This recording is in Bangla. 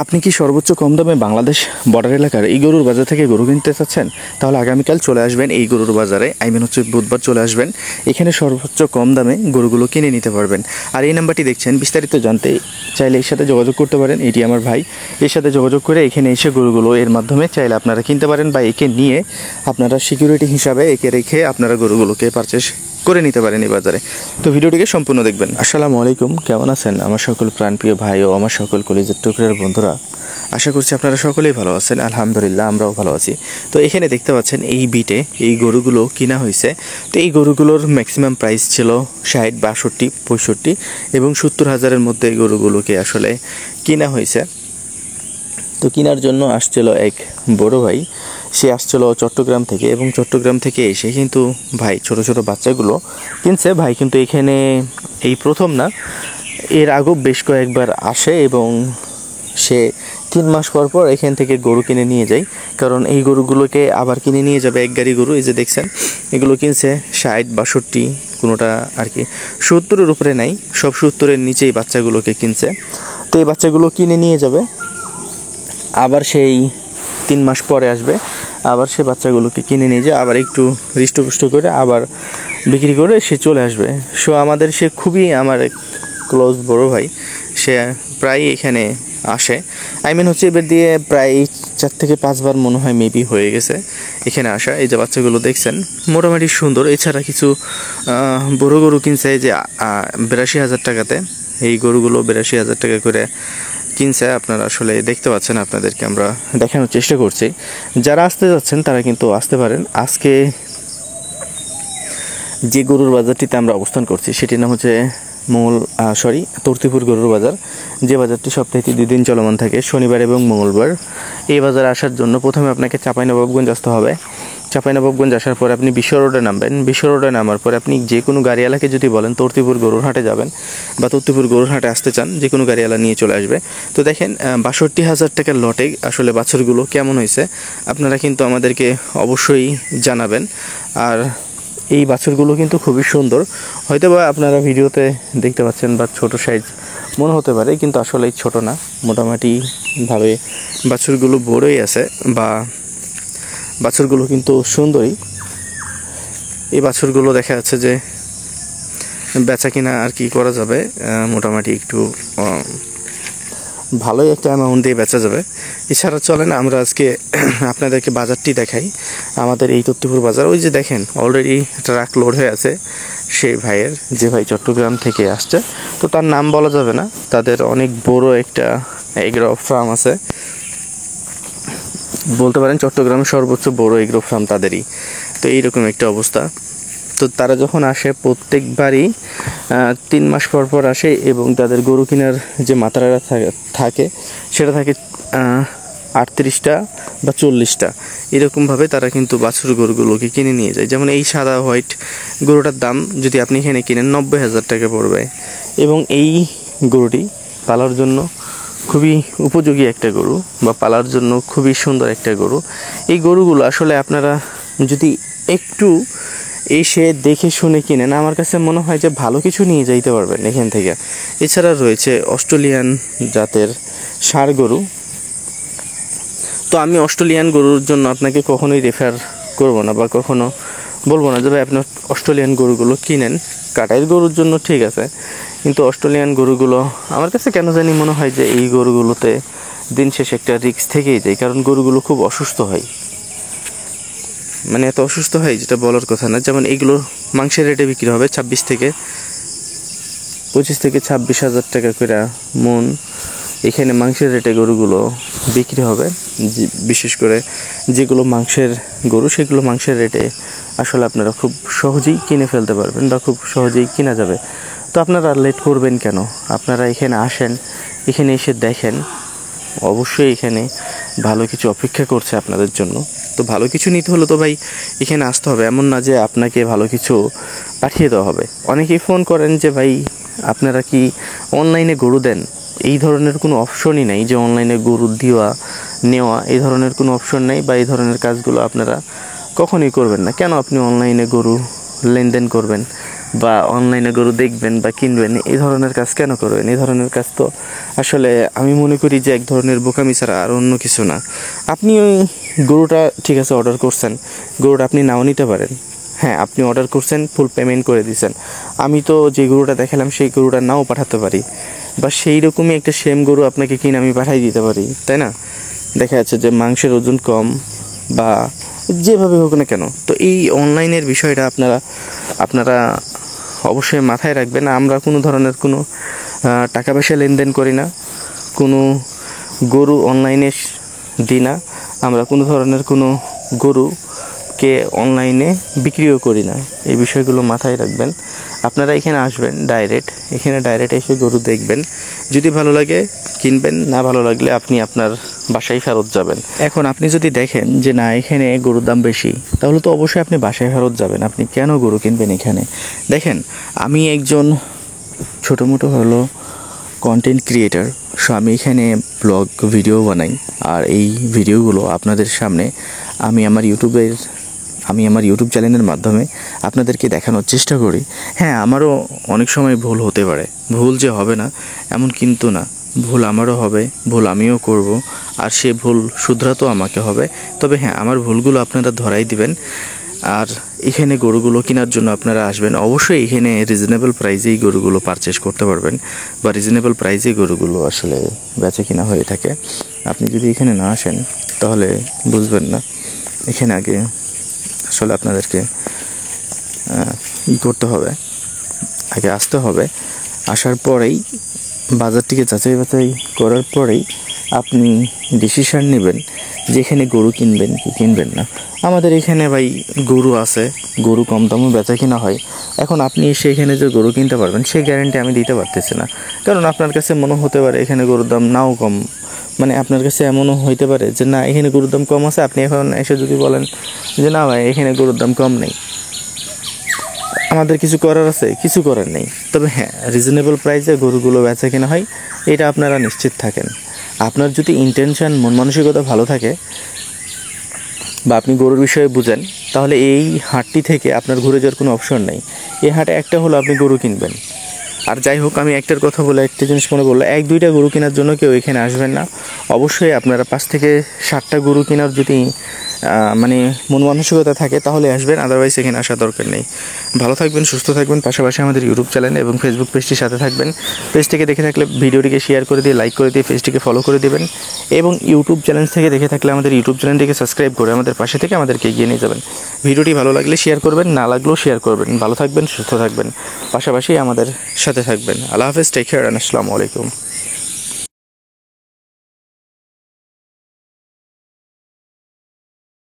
আপনি কি সর্বোচ্চ কম দামে বাংলাদেশ বর্ডার এলাকার এই গরুর বাজার থেকে গরু কিনতে চাচ্ছেন? তাহলে আগামীকাল চলে আসবেন এই গরুর বাজারে। হচ্ছে বুধবার চলে আসবেন। এখানে সর্বোচ্চ কম দামে গরুগুলো কিনে নিতে পারবেন। আর এই নাম্বারটি দেখছেন, বিস্তারিত জানতে চাইলে এর সাথে যোগাযোগ করতে পারেন। এটি আমার ভাই। এর সাথে যোগাযোগ করে এখানে এসে গরুগুলো এর মাধ্যমে চাইলে আপনারা কিনতে পারেন, বা একে নিয়ে আপনারা সিকিউরিটি হিসাবে একে রেখে আপনারা গরুগুলোকে পারচেস করে নিতে পারেন এই বাজারে। তো ভিডিওটিকে সম্পূর্ণ দেখবেন। আসসালামু আলাইকুম, কেমন আছেন আমার সকল প্রাণপ্রিয় ভাই ও আমার সকল কলেজের টুকরের বন্ধুরা? আশা করছি আপনারা সকলেই ভালো আছেন। আলহামদুলিল্লাহ, আমরাও ভালো আছি। তো এখানে দেখতে পাচ্ছেন এই বিটে এই গরুগুলো কিনা হয়েছে। তো এই গরুগুলোর ম্যাক্সিমাম প্রাইস ছিল 60, 62, 65 এবং 70,000-এর মধ্যে এই গরুগুলোকে আসলে কিনা হয়েছে। তো কেনার জন্য আসছিল এক বড় ভাই। সে আসছিল চট্টগ্রাম থেকে, এবং চট্টগ্রাম থেকে এসে কিন্তু ভাই ছোট ছোট বাচ্চাগুলো কিনছে। ভাই কিন্তু এখানে এই প্রথম না, এর আগেও বেশ কয়েকবার আসে এবং সে 3 মাস পর পর এখান থেকে গরু কিনে নিয়ে যায়। কারণ এই গরুগুলোকে আবার কিনে নিয়ে যাবে এক গাড়ি গরু। এই যে দেখছেন, এগুলো কিনছে 60, 62, কোনোটা আর কি 70-এর উপরে নাই, সব 70-এর নিচেই বাচ্চাগুলোকে কিনছে। তো এই বাচ্চাগুলো কিনে নিয়ে যাবে, আবার সেই 3 মাস পরে আসবে, আবার সে বাচ্চাগুলোকে কিনে নিয়ে যায়, আবার একটু হৃষ্টপুষ্ট করে আবার বিক্রি করে সে চলে আসবে। সো আমাদের সে খুবই আমার এক ক্লোজ বড় ভাই। সে প্রায় এখানে আসে। হচ্ছে এবার দিয়ে প্রায় 4 থেকে 5 বার মনে হয় মেবি হয়ে গেছে এখানে আসা। এই যে বাচ্চাগুলো দেখছেন মোটামুটি সুন্দর। এছাড়া কিছু বড় গরু কিনছে যে 82,000 টাকাতে। এই গরুগুলো 82,000 টাকা করে কিনছে। আপনারা আসলে দেখতে পাচ্ছেন, আপনাদেরকে আমরা দেখানোর চেষ্টা করছি। যারা আসতে যাচ্ছেন তারা কিন্তু আসতে পারেন। আজকে যে গরুর বাজারটিতে আমরা অবস্থান করছি সেটির নাম হচ্ছে তর্তিপুর গরুর বাজার, যে বাজারটি সপ্তাহে 2 দিন চলমান থাকে, শনিবার এবং মঙ্গলবার। এই বাজারে আসার জন্য প্রথমে আপনাকে চাঁপাইনবাবগঞ্জ আসতে হবে। চাঁপাইনবাবগঞ্জ আসার পরে আপনি বিশ্ব রোডে নামবেন। বিশ্ব রোডে নামার পরে আপনি যে কোনো গাড়িওয়ালাকে যদি বলেন তর্তিপুর গরুর হাটে যাবেন বা তর্তিপুর গরুর হাটে আসতে চান, যে কোনো গাড়িওয়ালা নিয়ে চলে আসবে। তো দেখেন 62,000 টাকার লটে আসলে বাছুরগুলো কেমন হয়েছে আপনারা কিন্তু আমাদেরকে অবশ্যই জানাবেন। আর এই বাছুরগুলো কিন্তু খুবই সুন্দর। হয়তো বা আপনারা ভিডিওতে দেখতে পাচ্ছেন বা ছোট সাইজ মনে হতে পারে, কিন্তু আসলে ছোট না, মোটামুটিভাবে বাছুরগুলো বড়ই আছে, বা বাছুরগুলো কিন্তু সুন্দরই। এই বাছুরগুলো দেখা যাচ্ছে যে বেচা কিনা আর কি করা যাবে, মোটামুটি একটু ভালোই একটা অ্যামাউন্ট দিয়ে বেচা যাবে। এছাড়া চলেন আমরা আজকে আপনাদেরকে বাজারটি দেখাই, আমাদের এই তত্ত্বপুর বাজার। ওই যে দেখেন অলরেডি ট্রাক লোড হয়ে আছে সেই ভাইয়ের, যে ভাই চট্টগ্রাম থেকে আসছে। তো তার নাম বলা যাবে না, তাদের অনেক বড় একটা এগ্রো ফার্ম আছে, বলতে পারেন চট্টগ্রামের সর্বোচ্চ বড় এগ্রো ফার্ম তাদেরই। তো এইরকম একটা অবস্থা। তো তারা যখন আসে প্রত্যেকবারই 3 মাস পর পর আসে, এবং তাদের গরু কেনার যে মাত্রাটা থাকে সেটা থাকে 38টা বা 40টা, এরকমভাবে তারা কিন্তু বাছুর গরুগুলোকে কিনে নিয়ে যায়। যেমন এই সাদা হোয়াইট গরুটার দাম যদি আপনি এখানে কিনেন 90,000 টাকা পড়বে, এবং এই গরুটি পালার জন্য খুবই উপযোগী একটা গরু, বা পালার জন্য খুবই সুন্দর একটা গরু। এই গরুগুলো আসলে আপনারা যদি একটু এসে দেখে শুনে কিনেন, আমার কাছে মনে হয় যে ভালো কিছু নিয়ে যাইতে পারবেন এখান থেকে। এছাড়া রয়েছে অস্ট্রেলিয়ান জাতের ষাঁড় গরু। তো আমি অস্ট্রেলিয়ান গরুর জন্য আপনাকে কখনোই রেফার করব না, বা কখনো বলবো না যে ভাই আপনি অস্ট্রেলিয়ান গরুগুলো কিনেন। কাটাইয়ের গরুর জন্য ঠিক আছে, কিন্তু অস্ট্রেলিয়ান গরুগুলো আমার কাছে কেন জানি মনে হয় যে এই গরুগুলোতে দিন শেষে একটা রিস্ক থেকেই যায়। কারণ গরুগুলো খুব অসুস্থ হয়, মানে এত অসুস্থ হয় যেটা বলার কথা না। যেমন এইগুলো মাংসের রেটে বিক্রি হবে 25 থেকে 26,000 টাকা করে মন। এখানে মাংসের রেটে গরুগুলো বিক্রি হবে, বিশেষ করে যেগুলো মাংসের গরু সেগুলো মাংসের রেটে আসলে আপনারা খুব সহজেই কিনে ফেলতে পারবেন, বা খুব সহজেই কিনা যাবে। তো আপনারা লেট করবেন কেন? আপনারা এখানে আসেন, এখানে এসে দেখেন, অবশ্যই এখানে ভালো কিছু অপেক্ষা করছে আপনাদের জন্য। তো ভালো কিছু নিতে হলে তো ভাই এখানে আসতে হবে, এমন না যে আপনাকে ভালো কিছু পাঠিয়ে দেওয়া হবে। অনেকেই ফোন করেন যে ভাই আপনারা কি অনলাইনে গরু দেন? এই ধরনের কোনো অপশনই নেই যে অনলাইনে গরু নেওয়া, এই ধরনের কোনো অপশন নেই, বা এই ধরনের কাজগুলো আপনারা কখনোই করবেন না। কেন আপনি অনলাইনে গরু লেনদেন করবেন? বা অনলাইনে গরু দেখবেন বা কিনবেন, এই ধরনের কাজ কেন করবেন? এই ধরনের কাজ তো আসলে আমি মনে করি যে এক ধরনের বোকামি ছাড়া আর অন্য কিছু না। আপনি ওই গরুটা ঠিক আছে অর্ডার করছেন, গরুটা আপনি নাও নিতে পারেন। হ্যাঁ, আপনি অর্ডার করছেন, ফুল পেমেন্ট করে দিয়েছেন। আমি তো যে গরুটা দেখালাম সেই গরুটা নাও পাঠাতে পারি, বা সেই রকমই একটা সেম গরু আপনাকে কিনে আমি পাঠিয়ে দিতে পারি, তাই না? দেখা যাচ্ছে যে মাংসের ওজন কম বা যেভাবে হোক না কেন। তো এই অনলাইনের বিষয়টা আপনারা অবশ্যই মাথায় রাখবেন। আমরা কোনো ধরনের কোনো টাকা পয়সা লেনদেন করি না, কোনো গরু অনলাইনে দিই না, আমরা কোনো ধরনের কোনো গরুকে অনলাইনে বিক্রিও করি না। এই বিষয়গুলো মাথায় রাখবেন। আপনারা এখানে আসবেন ডাইরেক্ট এসে গরু দেখবেন, যদি ভালো লাগে কিনবেন, না ভালো লাগলে আপনি আপনার বাসায় ফেরত যাবেন। এখন আপনি যদি দেখেন যে না এখানে গরুর দাম বেশি, তাহলে তো অবশ্যই আপনি বাসায় ফেরত যাবেন। আপনি কেন গরু কিনবেন এখানে? দেখেন, আমি একজন ছোটো মোটো হলো কন্টেন্ট ক্রিয়েটার, সো আমি এখানে ব্লগ ভিডিও বানাই, আর এই ভিডিওগুলো আপনাদের সামনে আমি আমার ইউটিউব চ্যানেলের মাধ্যমে আপনাদেরকে দেখানোর চেষ্টা করি। হ্যাঁ, আমারও অনেক সময় ভুল হতে পারে, ভুল যে হবে না এমন কিন্তু না, ভুল আমারও হবে, ভুল আমিও করব, আর সে ভুল শুধরাতেও আমাকে হবে। তবে হ্যাঁ, আমার ভুলগুলো আপনারা ধরাই দিবেন। আর এখানে গরুগুলো কেনার জন্য আপনারা আসবেন, অবশ্যই এখানে রিজনেবল প্রাইসেই গরুগুলো পারচেস করতে পারবেন, বা রিজনেবল প্রাইসেই গরুগুলো আসলে বেচা কিনা হয়ে থাকে। আপনি যদি এখানে না আসেন তাহলে বুঝবেন না। এখানে আগে আসলে আপনাদেরকে করতে হবে, আগে আসতে হবে। আসার পরেই বাজারটিকে যাচাই বাছাই করার পরেই আপনি ডিসিশন নেবেন যে এখানে গরু কিনবেন কি কিনবেন না। আমাদের এখানে ভাই গরু আছে, গরু কম দামে বেচা কিনা হয়। এখন আপনি এসে এখানে যে গরু কিনতে পারবেন সেই গ্যারান্টি আমি দিতে পারতেছি না, কারণ আপনার কাছে মনে হতে পারে এখানে গরুর দাম নাও কম, মানে আপনার কাছে এমনও হইতে পারে যে না এখানে গরুর দাম কম আছে, আপনি এখন এসে যদি বলেন যে না ভাই এখানে গরুর দাম কম নেই, আমাদের কিছু করার আছে? কিছু করার নেই। তবে হ্যাঁ, রিজনেবল প্রাইসে গরুগুলো বেচা কেনা হয়, এটা আপনারা নিশ্চিত থাকেন। আপনার যদি ইন্টেনশন, মন মানসিকতা ভালো থাকে, বা আপনি গরুর বিষয়ে বুঝেন, তাহলে এই হাটটি থেকে আপনার ঘুরে যাওয়ার কোনো অপশন নেই। এই হাটে একটা হলো আপনি গরু কিনবেন। আর যাই হোক, আমি একটার কথা বলে একটা জিনিস মনে বললো, 1-2টা গরু কেনার জন্য কেউ এখানে আসবেন না। অবশ্যই আপনারা 5 থেকে 7টা গরু কেনার যদি মানে মন মানসিকতা থাকে তাহলে আসবেন, আদারওয়াইজ এখানে আসার দরকার নেই। ভালো থাকবেন, সুস্থ থাকবেন, পাশাপাশি আমাদের ইউটিউব চ্যানেল এবং ফেসবুক পেজটির সাথে থাকবেন। পেজটিকে দেখে থাকলে ভিডিওটিকে শেয়ার করে দিয়ে, লাইক করে দিয়ে পেজটিকে ফলো করে দেবেন, এবং ইউটিউব চ্যানেল থেকে দেখে থাকলে আমাদের ইউটিউব চ্যানেলটিকে সাবস্ক্রাইব করে আমাদের পাশে থেকে আমাদেরকে এগিয়ে নিয়ে যাবেন। ভিডিওটি ভালো লাগলে শেয়ার করবেন, না লাগলেও শেয়ার করবেন। ভালো থাকবেন, সুস্থ থাকবেন, পাশাপাশি আমাদের সাথে থাকবেন। আল্লাহ হাফেজ, টেক কেয়ার, আসসালামু আলাইকুম।